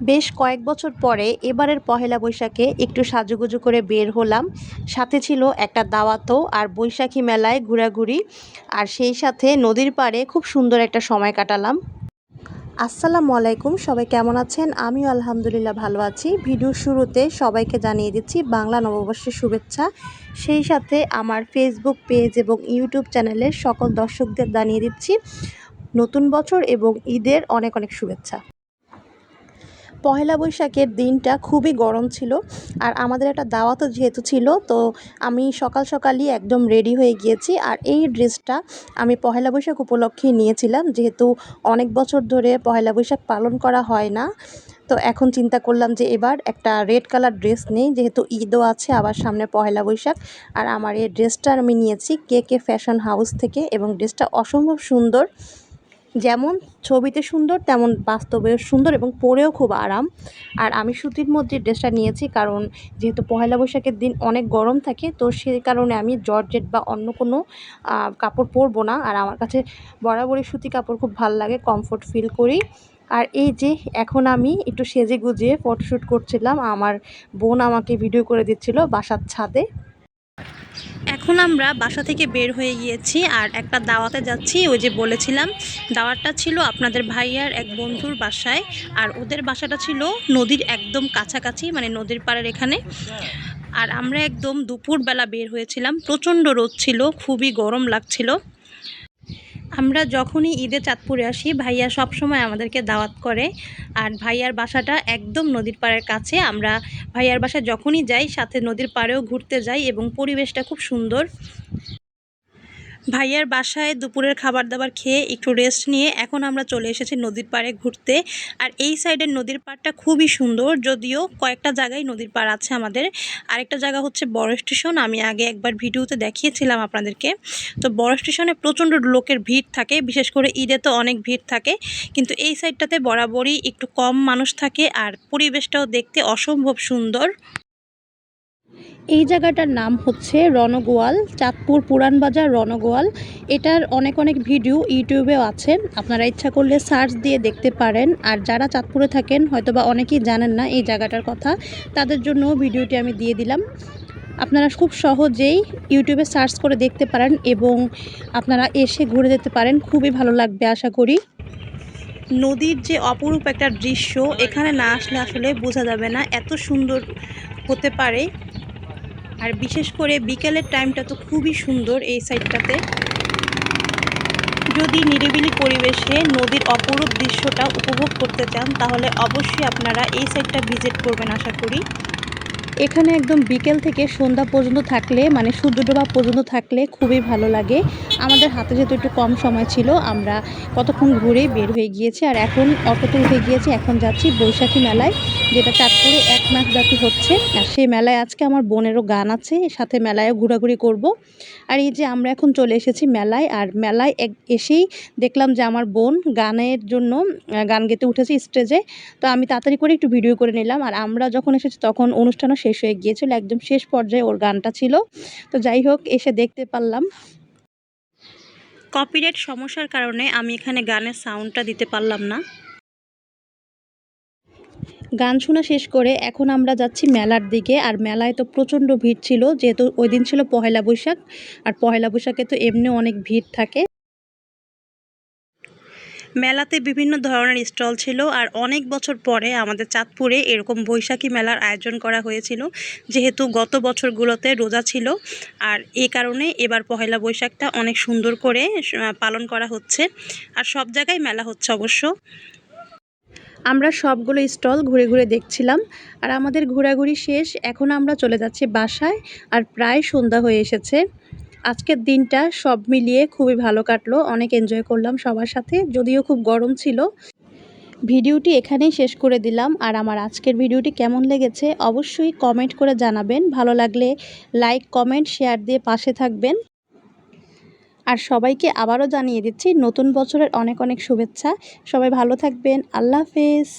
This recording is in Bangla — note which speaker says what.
Speaker 1: বেশ কয়েক বছর পরে এবারের পহেলা বৈশাখে একটু সাজুগুজু করে বের হলাম। সাথে ছিল একটা দাওয়াতও আর বৈশাখী মেলায় ঘোরাঘুরি, আর সেই সাথে নদীর পাড়ে খুব সুন্দর একটা সময় কাটালাম। আসসালামু আলাইকুম, সবাই কেমন আছেন? আমিও আলহামদুলিল্লাহ ভালো আছি। ভিডিওর শুরুতে সবাইকে জানিয়ে দিচ্ছি বাংলা নববর্ষের শুভেচ্ছা। সেই সাথে আমার ফেসবুক পেজ এবং ইউটিউব চ্যানেলের সকল দর্শকদের জানিয়ে দিচ্ছি নতুন বছর এবং ঈদের অনেক অনেক শুভেচ্ছা। পহেলা বৈশাখের দিনটা খুবই গরম ছিল, আর আমাদের একটা দাওয়াতও যেহেতু ছিল, তো আমি সকাল সকালই একদম রেডি হয়ে গিয়েছি। আর এই ড্রেসটা আমি পহেলা বৈশাখ উপলক্ষেই নিয়েছিলাম, যেহেতু অনেক বছর ধরে পহেলা বৈশাখ পালন করা হয় না। তো এখন চিন্তা করলাম যে এবার একটা রেড কালার ড্রেস নেই, যেহেতু ঈদও আছে আবার সামনে পহেলা বৈশাখ। আর আমার এই ড্রেসটা আমি নিয়েছি কে ফ্যাশন হাউস থেকে, এবং ড্রেসটা অসম্ভব সুন্দর। যেমন ছবিতে সুন্দর তেমন বাস্তবেও সুন্দর এবং পরেও খুব আরাম। আর আমি সুতির মধ্যে ড্রেসটা নিয়েছি, কারণ যেহেতু পহেলা বৈশাখের দিন অনেক গরম থাকে, তো সেই কারণে আমি জর্জেট বা অন্য কোনো কাপড় পরবো না। আর আমার কাছে বরাবরই সুতি কাপড় খুব ভালো লাগে, কমফোর্ট ফিল করি। আর এই যে এখন আমি একটু সেজে গুজিয়ে ফটোশ্যুট করছিলাম, আমার বোন আমাকে ভিডিও করে দিচ্ছিল বাসার ছাদে। এখন আমরা বাসা থেকে বের হয়ে গিয়েছি আর একটা দাওয়াতে যাচ্ছি। ওই যে বলেছিলাম, দাওয়াতটা ছিল আপনাদের ভাইয়ার এক বন্ধুর বাসায়, আর ওদের বাসাটা ছিল নদীর একদম কাছাকাছি, মানে নদীর পাড়ের এখানে। আর আমরা একদম দুপুরবেলা বের হয়েছিলাম, প্রচণ্ড রোদ ছিল, খুবই গরম লাগছিল। আমরা যখনই ঈদে চাঁদপুরে আসি, ভাইয়া সবসময় আমাদেরকে দাওয়াত করে। আর ভাইয়ার বাসাটা একদম নদীর পাড়ের কাছে। আমরা ভাইয়ার বাসায় যখনই যাই সাথে নদীর পাড়েও ঘুরতে যাই, এবং পরিবেশটা খুব সুন্দর। ভাইয়ার বাসায় দুপুরের খাবার দাবার খেয়ে একটু রেস্ট নিয়ে এখন আমরা চলে এসেছি নদীর পাড়ে ঘুরতে। আর এই সাইডের নদীর পাড়টা খুবই সুন্দর, যদিও কয়েকটা জায়গায় নদীর পাড় আছে আমাদের। আরেকটা জায়গা হচ্ছে বড় স্টেশন, আমি আগে একবার ভিডিওতে দেখিয়েছিলাম আপনাদেরকে। তো বড় স্টেশনে প্রচণ্ড লোকের ভিড় থাকে, বিশেষ করে ঈদে তো অনেক ভিড় থাকে, কিন্তু এই সাইডটাতে বরাবরই একটু কম মানুষ থাকে, আর পরিবেশটাও দেখতে অসম্ভব সুন্দর। এই জায়গাটার নাম হচ্ছে রণগোয়াল, চাঁদপুর পুরানবাজার রণগোয়াল। এটার অনেক অনেক ভিডিও ইউটিউবেও আছে, আপনারা ইচ্ছা করলে সার্চ দিয়ে দেখতে পারেন। আর যারা চাঁদপুরে থাকেন হয়তোবা অনেকেই জানেন না এই জায়গাটার কথা, তাদের জন্য ভিডিওটি আমি দিয়ে দিলাম। আপনারা খুব সহজেই ইউটিউবে সার্চ করে দেখতে পারেন এবং আপনারা এসে ঘুরে যেতে পারেন, খুবই ভালো লাগবে আশা করি। নদীর যে অপরূপ একটা দৃশ্য, এখানে না আসলে আসলে বোঝা যাবে না এত সুন্দর হতে পারে। আর বিশেষ করে বিকেলের টাইমটা তো খুবই সুন্দর এই সাইডটাতে। যদি নিরিবিলি পরিবেশে নদীর অপরূপ দৃশ্যটা উপভোগ করতে চান, তাহলে অবশ্যই আপনারা এই সাইডটা ভিজিট করবেন আশা করি। এখানে একদম বিকেল থেকে সন্ধ্যা পর্যন্ত থাকলে, মানে সূর্য ডোবা পর্যন্ত থাকলে খুবই ভালো লাগে। আমাদের হাতে যেহেতু একটু কম সময় ছিল, আমরা কতক্ষণ ঘুরে বের হয়ে গিয়েছি। আর এখন অটোতে উঠে গিয়েছি, এখন যাচ্ছি বৈশাখী মেলায়, যেটা চাঁদপুরে 1 মাস ব্যাপী হচ্ছে। আর সেই মেলায় আজকে আমার বোনেরও গান আছে, সাথে মেলায়ও ঘোরাঘুরি করব। আর এই যে আমরা এখন চলে এসেছি মেলায়, আর মেলায় এসেই দেখলাম যে আমার বোন গানের জন্য গান গেতে উঠেছে স্টেজে। তো আমি তাড়াতাড়ি করে একটু ভিডিও করে নিলাম। আর আমরা যখন এসেছি তখন অনুষ্ঠানও শেষ হয়ে গিয়েছিল, একদম শেষ পর্যায়ে ওর গানটা ছিল। তো যাই হোক, এসে দেখতে পারলাম। কপিরাইট সমস্যার কারণে আমি এখানে গানের সাউন্ডটা দিতে পারলাম না। গান শোনা শেষ করে এখন আমরা যাচ্ছি মেলার দিকে। আর মেলায় তো প্রচণ্ড ভিড় ছিল, যেহেতু ওই দিন ছিল পহেলা বৈশাখ, আর পহেলা বৈশাখে তো এমনি অনেক ভিড় থাকে। মেলাতে বিভিন্ন ধরনের স্টল ছিল, আর অনেক বছর পরে আমাদের চাঁদপুরে এরকম বৈশাখী মেলার আয়োজন করা হয়েছিল, যেহেতু গত বছরগুলোতে রোজা ছিল। আর এই কারণে এবার পহেলা বৈশাখটা অনেক সুন্দর করে পালন করা হচ্ছে। আর সব জায়গায় মেলা হচ্ছে অবশ্য। আমরা সবগুলো স্টল ঘুরে ঘুরে দেখছিলাম। আর আমাদের ঘোরাঘুরি শেষ, এখন আমরা চলে যাচ্ছি বাসায়। আর প্রায় সন্ধ্যা হয়ে এসেছে। আজকের দিনটা সব মিলিয়ে খুবই ভালো কাটলো, অনেক এনজয় করলাম সবার সাথে, যদিও খুব গরম ছিল। ভিডিওটি এখানেই শেষ করে দিলাম। আর আমার আজকের ভিডিওটি কেমন লেগেছে অবশ্যই কমেন্ট করে জানাবেন। ভালো লাগলে লাইক, কমেন্ট, শেয়ার দিয়ে পাশে থাকবেন। আর সবাইকে আবারও জানিয়ে দিচ্ছি নতুন বছরের অনেক অনেক শুভেচ্ছা। সবাই ভালো থাকবেন। আল্লাহ হাফেজ।